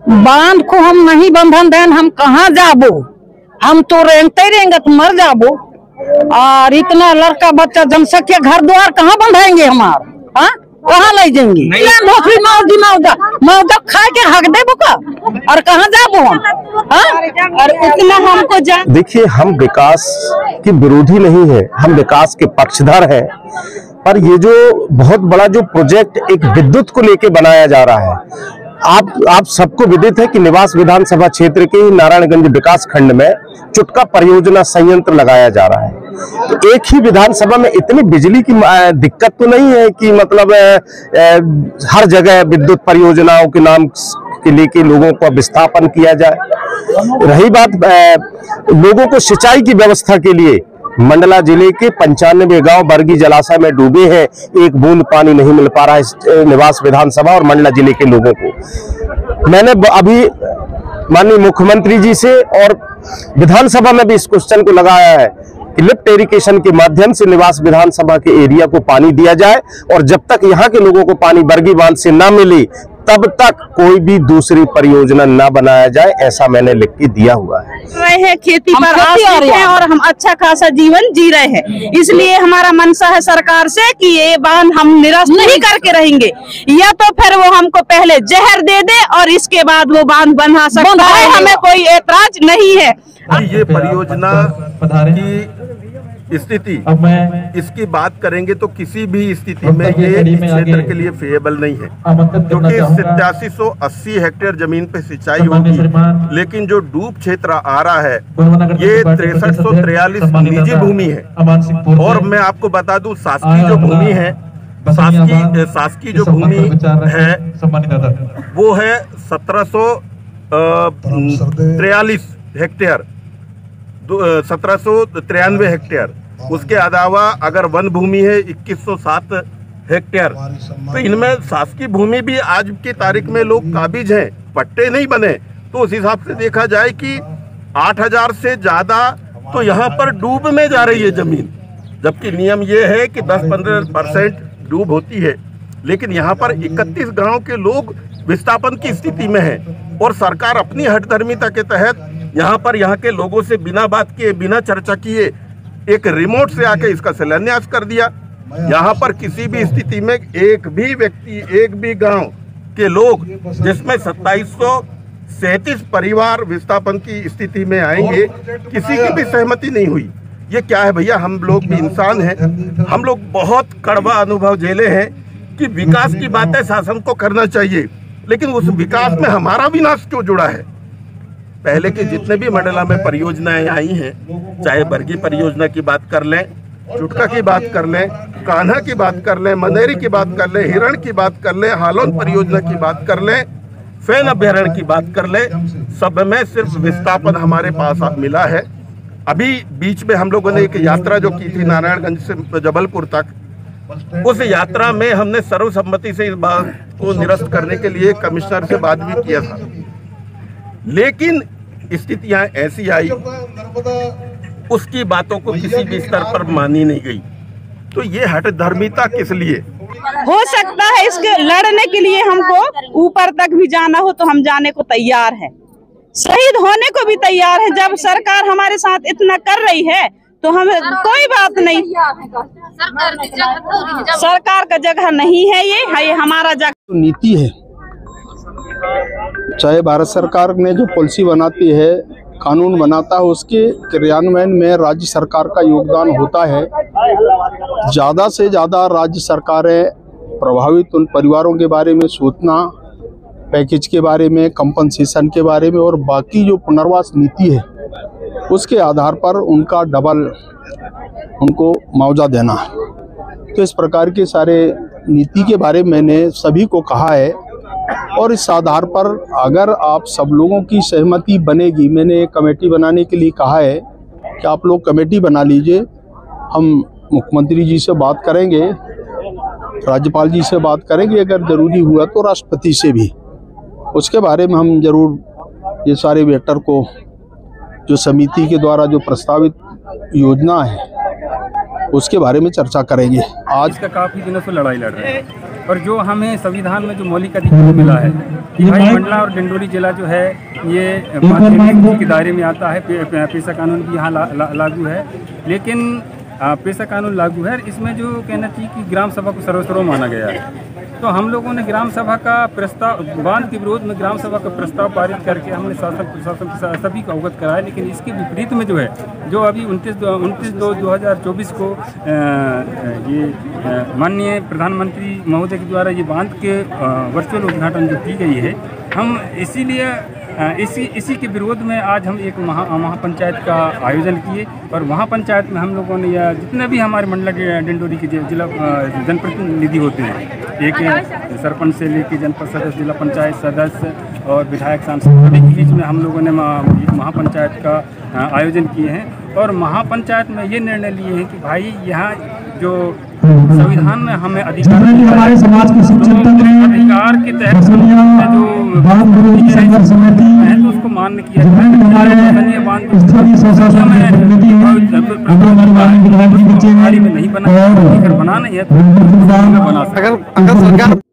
बांध को हम नहीं बंधन देन, हम कहाँ जाबो? हम तो रेंगते रहेंगे तो मर जाबो। और इतना लड़का बच्चा जनसंख्या घर द्वार कहाँ बंधाएंगे हमार? हाँ, कहाँ ले जाएंगे? नौकरी मौदा खा के हक दे बुका और कहाँ जाबो हम? हाँ? और उतना हमको देखिए, हम विकास के विरोधी नहीं है, हम विकास के पक्षधर हैं। पर ये जो बहुत बड़ा जो प्रोजेक्ट एक विद्युत को लेके बनाया जा रहा है, आप सबको विदित है कि निवास विधानसभा क्षेत्र के नारायणगंज विकास खंड में चुटका परियोजना संयंत्र लगाया जा रहा है। तो एक ही विधानसभा में इतनी बिजली की दिक्कत तो नहीं है कि मतलब हर जगह विद्युत परियोजनाओं के नाम के लेके लोगों को विस्थापन किया जाए। रही बात लोगों को सिंचाई की व्यवस्था के लिए, मंडला जिले के 95 गांव बरगी जलाशय में डूबे हैं, एक बूंद पानी नहीं मिल पा रहा है निवास विधानसभा और मंडला जिले के लोगों को। मैंने अभी माननीय मुख्यमंत्री जी से और विधानसभा में भी इस क्वेश्चन को लगाया है कि लिफ्ट इरिगेशन के माध्यम से निवास विधानसभा के एरिया को पानी दिया जाए, और जब तक यहाँ के लोगों को पानी बरगी बांध से न मिले तब तक कोई भी दूसरी परियोजना न बनाया जाए, ऐसा मैंने लिख के दिया हुआ है। खेती पर आश्रित हैं और हम अच्छा खासा जीवन जी रहे हैं, इसलिए हमारा मनसा है सरकार से कि ये बांध हम निरस्त नहीं करके रहेंगे, या तो फिर वो हमको पहले जहर दे दे और इसके बाद वो बांध बना सकता है, हमें कोई एतराज नहीं है। ये परियोजना की स्थिति इसकी बात करेंगे तो किसी भी स्थिति में ये इस क्षेत्र के लिए फेयबल नहीं है, क्योंकि 8780 हेक्टेयर जमीन पे सिंचाई होगी, लेकिन जो डूब क्षेत्र आ रहा है ये 6343 निजी भूमि है। और मैं आपको बता दूं, शासकीय जो भूमि है, शासकीय जो भूमि है वो है 1743 हेक्टेयर, 1793 हेक्टेयर। उसके अलावा अगर वन भूमि है 2107 हेक्टेयर। तो इनमें शासकीय भूमि भी आज की तारीख में लोग काबिज हैं, पट्टे नहीं बने। तो उस हिसाब से देखा जाए कि 8000 से ज्यादा तो यहाँ पर डूब में जा रही है जमीन, जबकि नियम ये है कि 10-15% डूब होती है। लेकिन यहाँ पर 31 गांव के लोग विस्थापन की स्थिति में हैं, और सरकार अपनी हठधर्मिता के तहत यहाँ के लोगों से बिना बात किए, बिना चर्चा किए एक रिमोट से आके इसका शिलान्यास कर दिया। यहाँ पर किसी भी स्थिति में एक भी व्यक्ति, एक भी गांव के लोग, जिसमें 2737 परिवार विस्थापन की स्थिति में आएंगे, किसी की भी सहमति नहीं हुई। ये क्या है भैया? हम लोग भी इंसान हैं, हम लोग बहुत कड़वा अनुभव झेले हैं कि विकास की बातें शासन को करना चाहिए, लेकिन उस विकास में हमारा विनाश क्यों जुड़ा है? पहले के जितने भी मंडला में परियोजनाएं आई हैं, चाहे बरगी परियोजना की बात कर लें, चुटका की बात कर लें, कान्हा की बात कर लें, मंदेरी की बात कर लें, हिरण की बात कर लें, हालोन परियोजना की बात कर लें, फैन अभ्यारण्य की बात कर लें, सब में सिर्फ विस्थापन हमारे पास मिला है। अभी बीच में हम लोगों ने एक यात्रा जो की थी नारायणगंज से जबलपुर तक, उस यात्रा में हमने सर्वसम्मति से इस बात को निरस्त करने के लिए कमिश्नर से बात भी किया था, लेकिन स्थितियां ऐसी आई, उसकी बातों को किसी भी स्तर पर मानी नहीं गई। तो ये हठधर्मिता किस लिए? हो सकता है इसके लड़ने के लिए हमको ऊपर तक भी जाना हो तो हम जाने को तैयार हैं, शहीद होने को भी तैयार है। जब सरकार हमारे साथ इतना कर रही है तो हमें कोई बात नहीं, सरकार का जगह नहीं है, ये हमारा जगह। नीति है, चाहे भारत सरकार ने जो पॉलिसी बनाती है, कानून बनाता है, उसके क्रियान्वयन में राज्य सरकार का योगदान होता है। ज़्यादा से ज़्यादा राज्य सरकारें प्रभावित उन परिवारों के बारे में सोचना, पैकेज के बारे में, कंपनसेशन के बारे में, और बाकी जो पुनर्वास नीति है उसके आधार पर उनका डबल उनको मुआवजा देना। तो इस प्रकार के सारे नीति के बारे में मैंने सभी को कहा है, और इस आधार पर अगर आप सब लोगों की सहमति बनेगी, मैंने एक कमेटी बनाने के लिए कहा है कि आप लोग कमेटी बना लीजिए। हम मुख्यमंत्री जी से बात करेंगे, राज्यपाल जी से बात करेंगे, अगर ज़रूरी हुआ तो राष्ट्रपति से भी। उसके बारे में हम जरूर ये सारे मैटर को, जो समिति के द्वारा जो प्रस्तावित योजना है, उसके बारे में चर्चा करेंगे। आज का काफ़ी दिनों से लड़ाई लड़ रहे हैं, और जो हमें संविधान में जो मौलिक अधिकार मिला है कि भाई मंडला और डिंडोरी जिला जो है ये के दायरे में आता है। पेशा कानून भी यहाँ लागू है, लेकिन पेशा कानून लागू है। इसमें जो कहना चाहिए कि ग्राम सभा को सर्वसर्व माना गया है। तो हम लोगों ने ग्राम सभा का प्रस्ताव, बांध के विरोध में ग्राम सभा का प्रस्ताव पारित करके हमने शासन प्रशासन सभी को अवगत कराया। लेकिन इसके विपरीत में जो है, जो अभी 29/2/2024 को ये माननीय प्रधानमंत्री महोदय के द्वारा ये बांध के वर्चुअल उद्घाटन जो की गई है, हम इसीलिए इसी के विरोध में आज हम एक महापंचायत का आयोजन किए। और महापंचायत में हम लोगों ने या जितने भी हमारे मंडला डिंडोरी के जिला जनप्रतिनिधि होते हैं, एक सरपंच से लेकर जनपद सदस्य, जिला पंचायत सदस्य और विधायक सांसद, सभी के बीच में हम लोगों ने महापंचायत का आयोजन किए हैं। और महापंचायत में ये निर्णय लिए हैं कि भाई यहाँ जो संविधान में हमें अधिकार हमारे समाज के अधिकार के तहत जो है तो उसको मान्य किया जाए। नहीं बना नहीं है तो बना सकते।